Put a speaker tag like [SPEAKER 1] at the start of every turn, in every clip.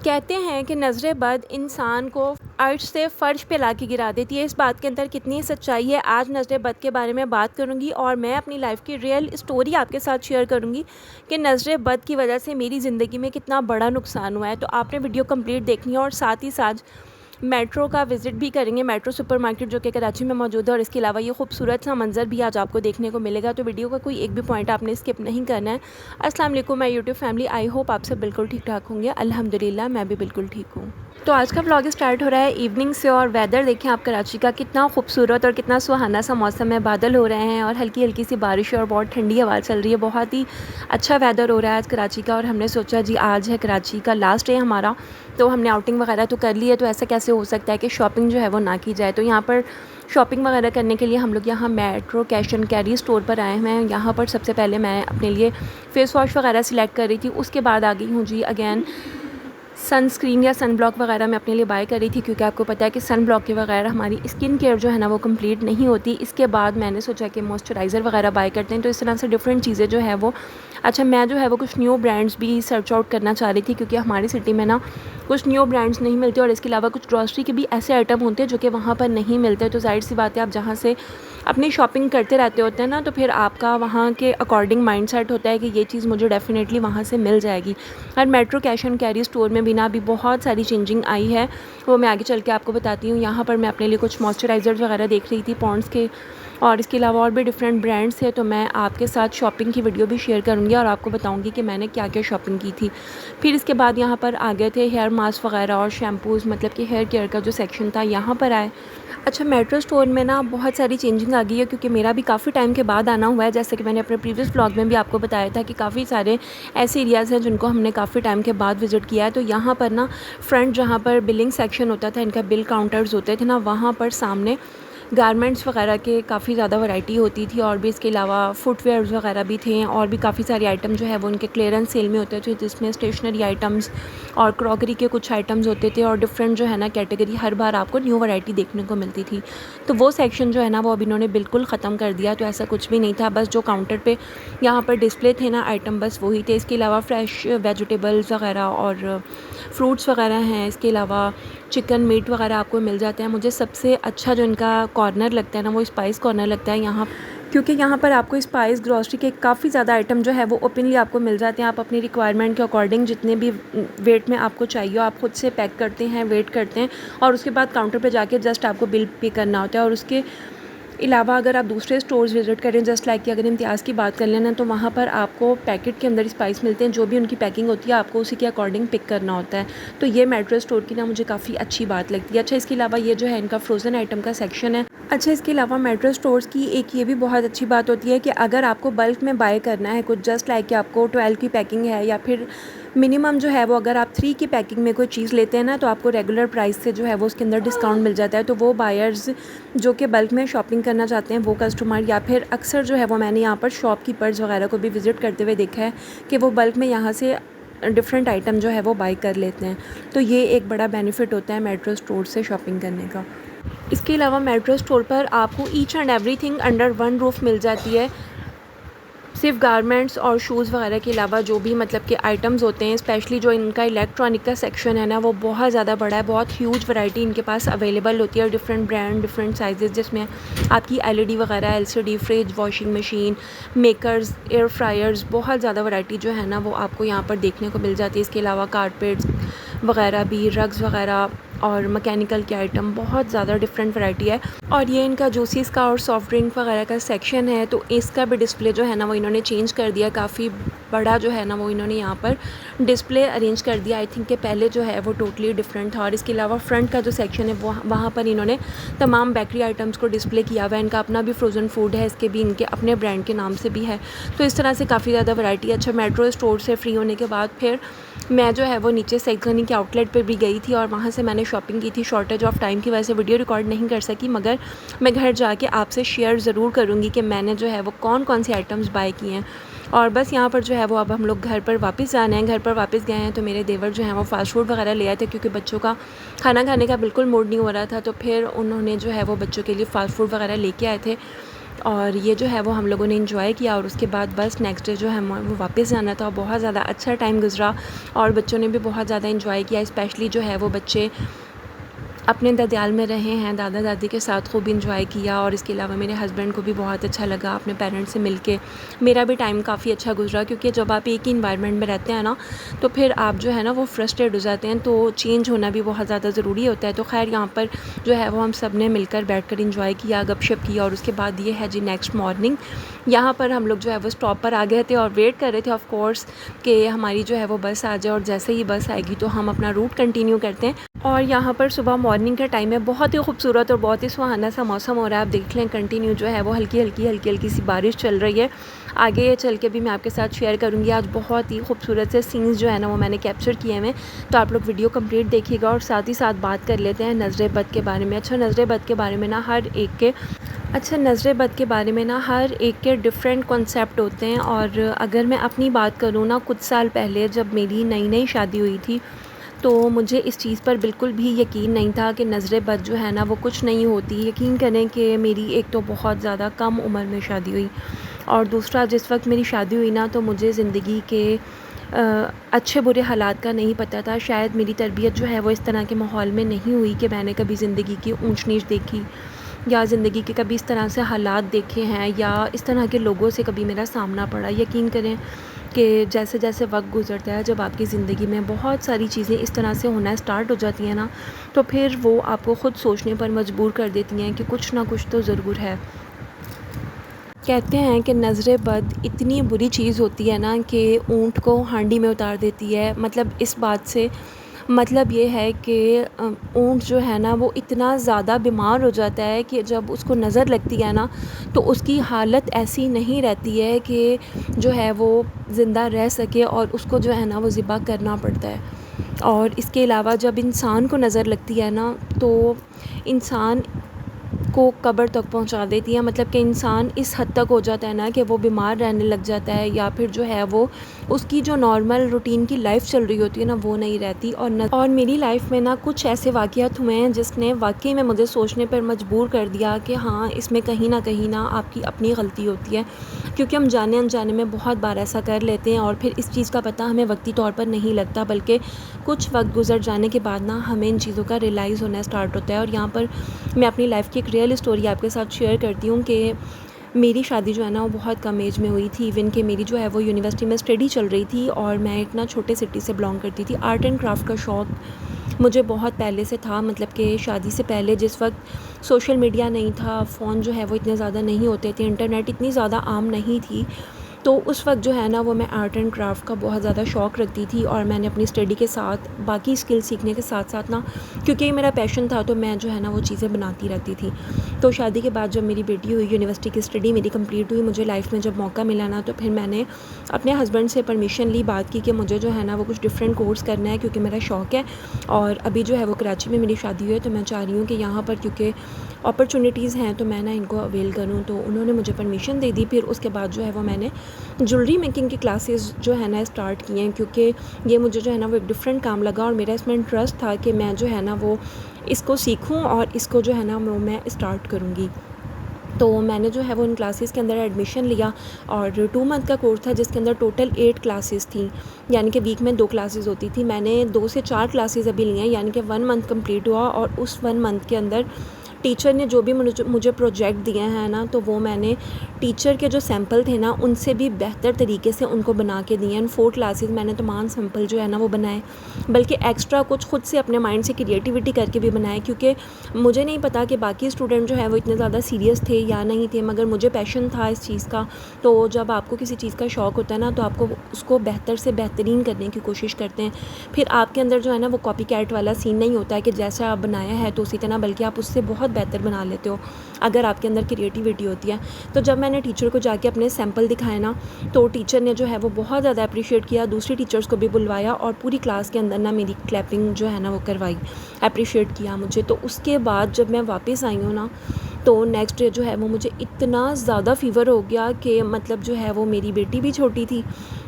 [SPEAKER 1] कहते हैं कि नज़रें बद इंसान को अर्श से फ़र्श पे लाके गिरा देती है। इस बात के अंदर कितनी सच्चाई है, आज नज़रें बद के बारे में बात करूँगी और मैं अपनी लाइफ की रियल स्टोरी आपके साथ शेयर करूँगी कि नज़रें बद की वजह से मेरी ज़िंदगी में कितना बड़ा नुकसान हुआ है। तो आपने वीडियो कंप्लीट देखनी है और साथ ही साथ मेट्रो का विज़िट भी करेंगे, मेट्रो सुपरमार्केट जो कि कराची में मौजूद है, और इसके अलावा ये खूबसूरत सा मंज़र भी आज आपको देखने को मिलेगा। तो वीडियो का कोई एक भी पॉइंट आपने स्किप नहीं करना है। अस्सलाम वालेकुम my YouTube family, I hope आप सब बिल्कुल ठीक ठाक होंगे। अल्हम्दुलिल्लाह मैं भी बिल्कुल ठीक हूँ। तो आज का व्लॉग स्टार्ट हो रहा है इवनिंग से और वेदर देखें आप कराची का, कितना खूबसूरत और कितना सुहाना सा मौसम है। बादल हो रहे हैं और हल्की हल्की सी बारिश और बहुत ठंडी हवा चल रही है। बहुत ही अच्छा वेदर हो रहा है आज कराची का। और हमने सोचा जी आज है कराची का लास्ट डे हमारा, तो हमने आउटिंग वगैरह तो कर ली है, तो ऐसा कैसे हो सकता है कि शॉपिंग जो है वो ना की जाए। तो यहाँ पर शॉपिंग वगैरह करने के लिए हम लोग यहाँ metro cash and carry store पर आए हुए हैं। यहाँ पर सबसे पहले मैं अपने लिए फ़ेस वॉश वगैरह सिलेक्ट कर रही थी, उसके बाद आ गई हूँ जी अगेन सनस्क्रीन या सन ब्लॉक वगैरह मैं अपने लिए बाय करी थी, क्योंकि आपको पता है कि सन ब्लॉक के वगैरह हमारी स्किन केयर जो है ना वो कंप्लीट नहीं होती। इसके बाद मैंने सोचा कि मॉइस्चराइज़र वगैरह बाय करते हैं। तो इस तरह से डिफरेंट चीज़ें जो है वो मैं जो है वो कुछ न्यू ब्रांड्स भी सर्च आउट करना चाह रही थी, क्योंकि हमारी सिटी में ना कुछ न्यू ब्रांड्स नहीं मिलते और इसके अलावा कुछ ग्रॉसरी के भी ऐसे आइटम होते हैं जो कि वहाँ पर नहीं मिलते। तो जाहिर सी बात है, आप जहाँ से अपनी शॉपिंग करते रहते होते हैं ना, तो फिर आपका वहाँ के अकॉर्डिंग माइंड सेट होता है कि ये चीज़ मुझे डेफ़िनेटली वहाँ से मिल जाएगी। और metro cash and carry store में भी ना अभी बहुत सारी चेंजिंग आई है, वो मैं आगे चल के आपको बताती हूँ। यहाँ पर मैं अपने लिए कुछ मॉइस्चराइज़र्स वगैरह देख रही थी पॉन्ड्स के, और इसके अलावा और भी डिफरेंट ब्रांड्स है। तो मैं आपके साथ शॉपिंग की वीडियो भी शेयर करूँगी और आपको बताऊँगी कि मैंने क्या क्या शॉपिंग की थी। फिर इसके बाद यहाँ पर आ गए थे हेयर मास्क वगैरह और शैम्पूज़, मतलब कि हेयर केयर का जो सेक्शन था यहाँ पर आए। अच्छा, मेट्रो स्टोर में ना बहुत सारी चेंजिंग आ गई है, क्योंकि मेरा भी काफ़ी टाइम के बाद आना हुआ है। जैसे कि मैंने अपने प्रीवियस व्लॉग में भी आपको बताया था कि काफ़ी सारे ऐसे एरियाज़ हैं जिनको हमने काफ़ी टाइम के बाद विज़िट किया है। तो यहाँ पर ना फ्रंट जहाँ पर बिलिंग सेक्शन होता था, इनका बिल काउंटर्स होते थे ना, वहाँ पर सामने गारमेंट्स वगैरह के काफ़ी ज़्यादा वैरायटी होती थी, और भी इसके अलावा फुटवेयर्स वगैरह भी थे, और भी काफ़ी सारे आइटम जो है वो उनके क्लियरेंस सेल में होते थे, जिसमें स्टेशनरी आइटम्स और क्रॉकरी के कुछ आइटम्स होते थे, और डिफरेंट जो है ना कैटेगरी, हर बार आपको न्यू वैरायटी देखने को मिलती थी। तो वो सेक्शन जो है ना वो अब इन्होंने बिल्कुल ख़त्म कर दिया। तो ऐसा कुछ भी नहीं था, बस जो काउंटर पे यहाँ पर डिस्प्ले थे ना आइटम, बस वही थे। इसके अलावा फ्रेश वेजिटेबल्स वगैरह और फ्रूट्स वगैरह हैं। इसके अलावा चिकन मीट वगैरह आपको मिल जाते हैं। मुझे सबसे अच्छा जो इनका कॉर्नर लगता है ना वो स्पाइस कॉर्नर लगता है यहाँ, क्योंकि यहाँ पर आपको स्पाइस ग्रॉसरी के काफ़ी ज़्यादा आइटम जो है वो ओपनली आपको मिल जाते हैं। आप अपनी रिक्वायरमेंट के अकॉर्डिंग जितने भी वेट में आपको चाहिए आप खुद से पैक करते हैं, वेट करते हैं, और उसके बाद काउंटर पे जाके जस्ट आपको बिल पे करना होता है। और उसके अलावा अगर आप दूसरे स्टोर्स विज़िट करें, जस्ट लाइक कि अगर इम्तियाज़ की बात कर लेना, तो वहाँ पर आपको पैकेट के अंदर स्पाइस मिलते हैं, जो भी उनकी पैकिंग होती है आपको उसी के अकॉर्डिंग पिक करना होता है। तो ये मेट्रो स्टोर की ना मुझे काफ़ी अच्छी बात लगती है। अच्छा, इसके अलावा ये जो है इनका फ्रोज़न आइटम का सेक्शन है। अच्छा, इसके अलावा मेट्रो स्टोर्स की एक ये भी बहुत अच्छी बात होती है कि अगर आपको बल्क में बाय करना है कुछ, जस्ट लाइक कि आपको 12 की पैकिंग है, या फिर मिनिमम जो है वो अगर आप 3 की पैकिंग में कोई चीज़ लेते हैं ना, तो आपको रेगुलर प्राइस से जो है वो उसके अंदर डिस्काउंट मिल जाता है। तो वो बायर्स जो कि बल्क में शॉपिंग करना चाहते हैं, वो कस्टमर, या फिर अक्सर जो है वो मैंने यहाँ पर शॉपकीपर्स वगैरह को भी विज़िट करते हुए देखा है कि वो बल्क में यहाँ से डिफरेंट आइटम जो है वो बाई कर लेते हैं। तो ये एक बड़ा बेनिफिट होता है मेट्रो स्टोर से शॉपिंग करने का। इसके अलावा मेट्रो स्टोर पर आपको each and everything under one roof मिल जाती है। सिर्फ गारमेंट्स और शूज़ वगैरह के अलावा जो भी मतलब कि आइटम्स होते हैं, स्पेशली जो इनका इलेक्ट्रॉनिक का सेक्शन है ना वो बहुत ज़्यादा बड़ा है। बहुत ह्यूज वैरायटी इनके पास अवेलेबल होती है, डिफरेंट ब्रांड, डिफरेंट साइजेस, जिसमें आपकी एलईडी वगैरह, LCD, fridge, washing machine, makers, air fryers, बहुत ज़्यादा वैरायटी जो है ना वो आपको यहाँ पर देखने को मिल जाती है। इसके अलावा कारपेट्स वगैरह भी, रग्स वगैरह और मैकेनिकल के आइटम, बहुत ज़्यादा डिफरेंट वैरायटी है। और ये इनका जूसीज़ का और सॉफ्ट ड्रिंक वगैरह का सेक्शन है, तो इसका भी डिस्प्ले जो है ना वो इन्होंने चेंज कर दिया। काफ़ी बड़ा जो है ना वो इन्होंने यहाँ पर डिस्प्ले अरेंज कर दिया। आई थिंक कि पहले जो है वो टोटली डिफरेंट था। और इसके अलावा फ्रंट का जो सेक्शन है वो वहाँ पर इन्होंने तमाम बेकरी आइटम्स को डिस्प्ले किया हुआ है। इनका अपना भी फ्रोज़न फूड है, इसके भी इनके अपने ब्रांड के नाम से भी है। तो इस तरह से काफ़ी ज़्यादा वैरायटी। अच्छा, मेट्रो स्टोर से फ्री होने के बाद फिर मैं जो है वो नीचे सैगनी के आउटलेट पे भी गई थी, और वहाँ से मैंने शॉपिंग की थी। शॉर्टेज ऑफ टाइम की वजह से वीडियो रिकॉर्ड नहीं कर सकी, मगर मैं घर जाके आपसे शेयर ज़रूर करूँगी कि मैंने जो है वो कौन कौन सी आइटम्स बाय किए हैं। और बस यहाँ पर जो है वो अब हम लोग घर पर वापस जाना है। घर पर वापस गए हैं तो मेरे देवर जो हैं वो फ़ास्ट फूड वगैरह ले आए थे, क्योंकि बच्चों का खाना खाने का बिल्कुल मूड नहीं हो रहा था। तो फिर उन्होंने जो है वो बच्चों के लिए फ़ास्ट फूड वगैरह लेके आए थे। और ये जो है वो हम लोगों ने एंजॉय किया और उसके बाद बस नेक्स्ट डे जो है वो वापस जाना था। बहुत ज़्यादा अच्छा टाइम गुजरा और बच्चों ने भी बहुत ज़्यादा एंजॉय किया। स्पेशली जो है वो बच्चे अपने ददियाल में रहे हैं, दादा दादी के साथ खूब इंजॉय किया और इसके अलावा मेरे हस्बैंड को भी बहुत अच्छा लगा अपने पेरेंट्स से मिलके। मेरा भी टाइम काफ़ी अच्छा गुजरा, क्योंकि जब आप एक ही इन्वायरमेंट में रहते हैं ना, तो फिर आप जो है ना वो फ्रस्ट्रेट हो जाते हैं, तो चेंज होना भी बहुत ज़्यादा ज़रूरी होता है। तो खैर यहाँ पर जो है वो हम सब ने मिलकर बैठ कर इंजॉय किया, गपशप किया और उसके बाद ये है जी नेक्स्ट मॉर्निंग। यहाँ पर हम लोग जो है वो स्टॉप पर आ गए थे और वेट कर रहे थे ऑफ़ कोर्स कि हमारी जो है वो बस आ जाए, और जैसे ही बस आएगी तो हम अपना रूट कंटिन्यू करते हैं। और यहाँ पर सुबह मॉर्निंग का टाइम है, बहुत ही खूबसूरत और बहुत ही सुहाना सा मौसम हो रहा है। आप देख लें कंटिन्यू जो है वो हल्की हल्की सी बारिश चल रही है। आगे चल के भी मैं आपके साथ शेयर करूँगी। आज बहुत ही खूबसूरत से सीन्स जो है ना वो मैंने कैप्चर किए हैं, तो आप लोग वीडियो कंप्लीट देखिएगा और साथ ही साथ बात कर लेते हैं नज़र बद के बारे में। नज़र बद के बारे में ना नज़र बद के बारे में ना हर एक के डिफरेंट कॉन्सेप्ट होते हैं। और अगर मैं अपनी बात करूँ ना, कुछ साल पहले जब मेरी नई शादी हुई थी, तो मुझे इस चीज़ पर बिल्कुल भी यकीन नहीं था कि नज़र बद जो है ना वो कुछ नहीं होती। यकीन करें कि मेरी एक तो बहुत ज़्यादा कम उम्र में शादी हुई, और दूसरा जिस वक्त मेरी शादी हुई ना, तो मुझे ज़िंदगी के अच्छे बुरे हालात का नहीं पता था। शायद मेरी तरबियत जो है वो इस तरह के माहौल में नहीं हुई कि मैंने कभी ज़िंदगी की ऊंच नीच देखी, या ज़िंदगी के कभी इस तरह से हालात देखे हैं, या इस तरह के लोगों से कभी मेरा सामना पड़ा। यकीन करें कि जैसे जैसे वक्त गुज़रता है, जब आपकी ज़िंदगी में बहुत सारी चीज़ें इस तरह से होना स्टार्ट हो जाती हैं ना, तो फिर वो आपको ख़ुद सोचने पर मजबूर कर देती हैं कि कुछ ना कुछ तो ज़रूर है। कहते हैं कि नज़र बद इतनी बुरी चीज़ होती है ना कि ऊँट को हांडी में उतार देती है। मतलब इस बात से मतलब ये है कि ऊँट जो है ना वो इतना ज़्यादा बीमार हो जाता है कि जब उसको नज़र लगती है ना, तो उसकी हालत ऐसी नहीं रहती है कि जो है वो ज़िंदा रह सके, और उसको जो है ना वो ज़िबा करना पड़ता है। और इसके अलावा जब इंसान को नज़र लगती है ना, तो इंसान को कब्र तक पहुंचा देती है। मतलब कि इंसान इस हद तक हो जाता है ना कि वो बीमार रहने लग जाता है, या फिर जो है वो उसकी जो नॉर्मल रूटीन की लाइफ चल रही होती है ना वो नहीं रहती। और मेरी लाइफ में ना कुछ ऐसे वाक़यात हुए हैं जिसने वाकई में मुझे सोचने पर मजबूर कर दिया कि हाँ, इसमें कहीं ना आपकी अपनी गलती होती है, क्योंकि हम जाने अनजाने में बहुत बार ऐसा कर लेते हैं और फिर इस चीज़ का पता हमें वक्ती तौर पर नहीं लगता, बल्कि कुछ वक्त गुजर जाने के बाद ना हमें इन चीज़ों का रियलाइज़ होना स्टार्ट होता है। और यहाँ पर मैं अपनी लाइफ की एक रियल स्टोरी आपके साथ शेयर करती हूँ कि मेरी शादी जो है ना वो बहुत कम एज में हुई थी। इवन कि मेरी जो है वो यूनिवर्सिटी में स्टडी चल रही थी, और मैं एक ना छोटे सिटी से बिलोंग करती थी। आर्ट एंड क्राफ्ट का शौक़ मुझे बहुत पहले से था। मतलब कि शादी से पहले जिस वक्त सोशल मीडिया नहीं था, फ़ोन जो है वो इतने ज़्यादा नहीं होते थे, इंटरनेट इतनी ज़्यादा आम नहीं थी, तो उस वक्त जो है ना वो मैं आर्ट एंड क्राफ्ट का बहुत ज़्यादा शौक़ रखती थी। और मैंने अपनी स्टडी के साथ बाकी स्किल सीखने के साथ साथ ना, क्योंकि ये मेरा पैशन था, तो मैं जो है ना वो चीज़ें बनाती रहती थी। तो शादी के बाद जब मेरी बेटी हुई, यूनिवर्सिटी की स्टडी मेरी कंप्लीट हुई, मुझे लाइफ में जब मौका मिला ना, तो फिर मैंने अपने हस्बैंड से परमिशन ली, बात की कि मुझे जो है ना वो कुछ डिफरेंट कोर्स करना है, क्योंकि मेरा शौक़ है। और अभी जो है वो कराची में मेरी शादी हुई है, तो मैं चाह रही हूँ कि यहाँ पर क्योंकि अपॉर्चुनिटीज़ हैं तो मैं ना इनको अवेल करूँ। तो उन्होंने मुझे परमिशन दे दी। फिर उसके बाद जो है वो मैंने ज्वेलरी मेकिंग की क्लासेस जो है ना स्टार्ट किए हैं, क्योंकि ये मुझे जो है ना वो एक डिफरेंट काम लगा, और मेरा इसमें इंटरेस्ट था कि मैं जो है ना वो इसको सीखूं और इसको जो है ना वो मैं स्टार्ट करूँगी। तो मैंने जो है वो इन क्लासेस के अंदर एडमिशन लिया, और 2 मंथ का कोर्स था जिसके अंदर टोटल 8 क्लासेस थी, यानी कि वीक में 2 क्लासेस होती थी। मैंने 2 से 4 क्लासेस अभी ली हैं, यानी कि 1 मंथ कंप्लीट हुआ, और उस 1 मंथ के अंदर टीचर ने जो भी मुझे प्रोजेक्ट दिए हैं ना, तो वो मैंने टीचर के जो सैंपल थे ना उनसे भी बेहतर तरीके से उनको बना के दिए हैं। 4 क्लासेस मैंने तमाम सैंपल जो है ना वो बनाए, बल्कि एक्स्ट्रा कुछ खुद से अपने माइंड से क्रिएटिविटी करके भी बनाए, क्योंकि मुझे नहीं पता कि बाकी स्टूडेंट जो है वो इतने ज़्यादा सीरियस थे या नहीं थे, मगर मुझे पैशन था इस चीज़ का। तो जब आपको किसी चीज़ का शौक़ होता है ना, तो आपको उसको बेहतर से बेहतरीन करने की कोशिश करते हैं। फिर आपके अंदर जो है ना वो कॉपी कैट वाला सीन नहीं होता है कि जैसा आप बनाया है तो उसी तरह, बल्कि आप उससे बहुत बेहतर बना लेते हो अगर आपके अंदर क्रिएटिविटी होती है। तो जब मैंने टीचर को जाके अपने सैंपल दिखाए ना, तो टीचर ने जो है वो बहुत ज़्यादा अप्रिशिएट किया। दूसरी टीचर्स को भी बुलवाया और पूरी क्लास के अंदर ना मेरी क्लैपिंग जो है ना वो करवाई, अप्रिशिएट किया मुझे। तो उसके बाद जब मैं वापस आई हूँ ना, तो नेक्स्ट डे जो है वो मुझे इतना ज़्यादा फ़ीवर हो गया कि मतलब जो है वो मेरी बेटी भी छोटी थी,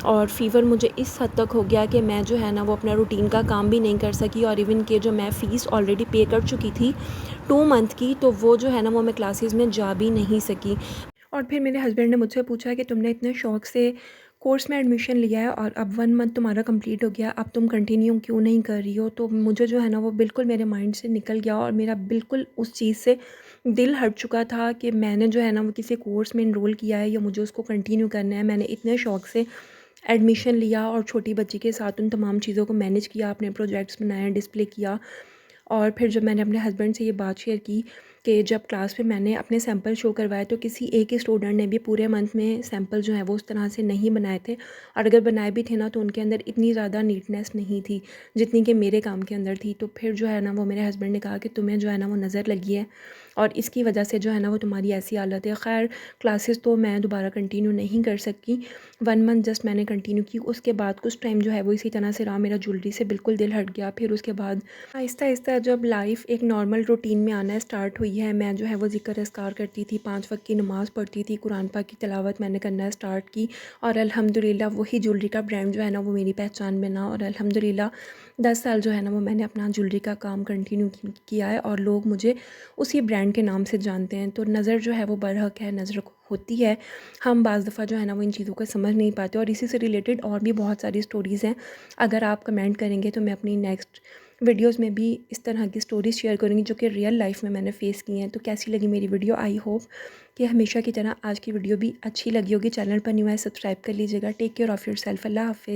[SPEAKER 1] और फ़ीवर मुझे इस हद तक हो गया कि मैं जो है ना वो अपना रूटीन का काम भी नहीं कर सकी। और इवन कि जो मैं फ़ीस ऑलरेडी पे कर चुकी थी 2 मंथ की, तो वो जो है ना वो मैं क्लासेस में जा भी नहीं सकी। और फिर मेरे हस्बैंड ने मुझसे पूछा कि तुमने इतने शौक़ से कोर्स में एडमिशन लिया है और अब 1 मंथ तुम्हारा कंप्लीट हो गया, अब तुम कंटिन्यू क्यों नहीं कर रही हो? तो मुझे जो है ना वो बिल्कुल मेरे माइंड से निकल गया और मेरा बिल्कुल उस चीज़ से दिल हट चुका था कि मैंने जो है ना वो किसी कोर्स में एनरोल किया है या मुझे उसको कंटिन्यू करना है। मैंने इतने शौक़ से एडमिशन लिया और छोटी बच्ची के साथ उन तमाम चीज़ों को मैनेज किया, अपने प्रोजेक्ट्स बनाए, डिस्प्ले किया। और फिर जब मैंने अपने हस्बैंड से ये बात शेयर की कि जब क्लास में मैंने अपने सैंपल शो करवाए तो किसी एक ही स्टूडेंट ने भी पूरे मंथ में सैंपल जो है वो उस तरह से नहीं बनाए थे, और अगर बनाए भी थे ना तो उनके अंदर इतनी ज़्यादा नीटनेस नहीं थी जितनी कि मेरे काम के अंदर थी। तो फिर जो है ना वो मेरे हस्बैंड ने कहा कि तुम्हें जो है ना वो नज़र लगी है और इसकी वजह से जो है ना वो तुम्हारी ऐसी हालत है। खैर क्लासेस तो मैं दोबारा कंटिन्यू नहीं कर सकी, 1 मंथ जस्ट मैंने कंटिन्यू की। उसके बाद कुछ टाइम जो है वो इसी तरह से रहा, मेरा ज्वेलरी से बिल्कुल दिल हट गया। फिर उसके बाद आहिस्ता आहिस्ता जब लाइफ एक नॉर्मल रूटीन में आना स्टार्ट हुई है, मैं जो है वो ज़िक्र अस्कार करती थी, 5 वक्त की नमाज़ पढ़ती थी, कुरान पाक की तिलावत मैंने करना स्टार्ट की और अल्हम्दुलिल्लाह वही ज्वेलरी का ब्रांड जो है ना वो मेरी पहचान बना। और अल्हम्दुलिल्लाह 10 साल जो है ना वो मैंने अपना ज्वेलरी का काम कंटिन्यू किया है और लोग मुझे उसी ब्रांड के नाम से जानते हैं। तो नज़र जो है वो बरहक है, नज़र होती है। हम बाज़ दफ़ा जो है ना वो इन चीज़ों को समझ नहीं पाते, और इसी से रिलेटेड और भी बहुत सारी स्टोरीज़ हैं। अगर आप कमेंट करेंगे तो मैं अपनी नेक्स्ट वीडियोज़ में भी इस तरह की स्टोरीज़ शेयर करूँगी जो कि रियल लाइफ में मैंने फ़ेस की हैं। तो कैसी लगी मेरी वीडियो? आई होप कि हमेशा की तरह आज की वीडियो भी अच्छी लगी होगी। चैनल पर न्यू है, सब्सक्राइब कर लीजिएगा। Take care of yourself. अल्लाह हाफ़िज़।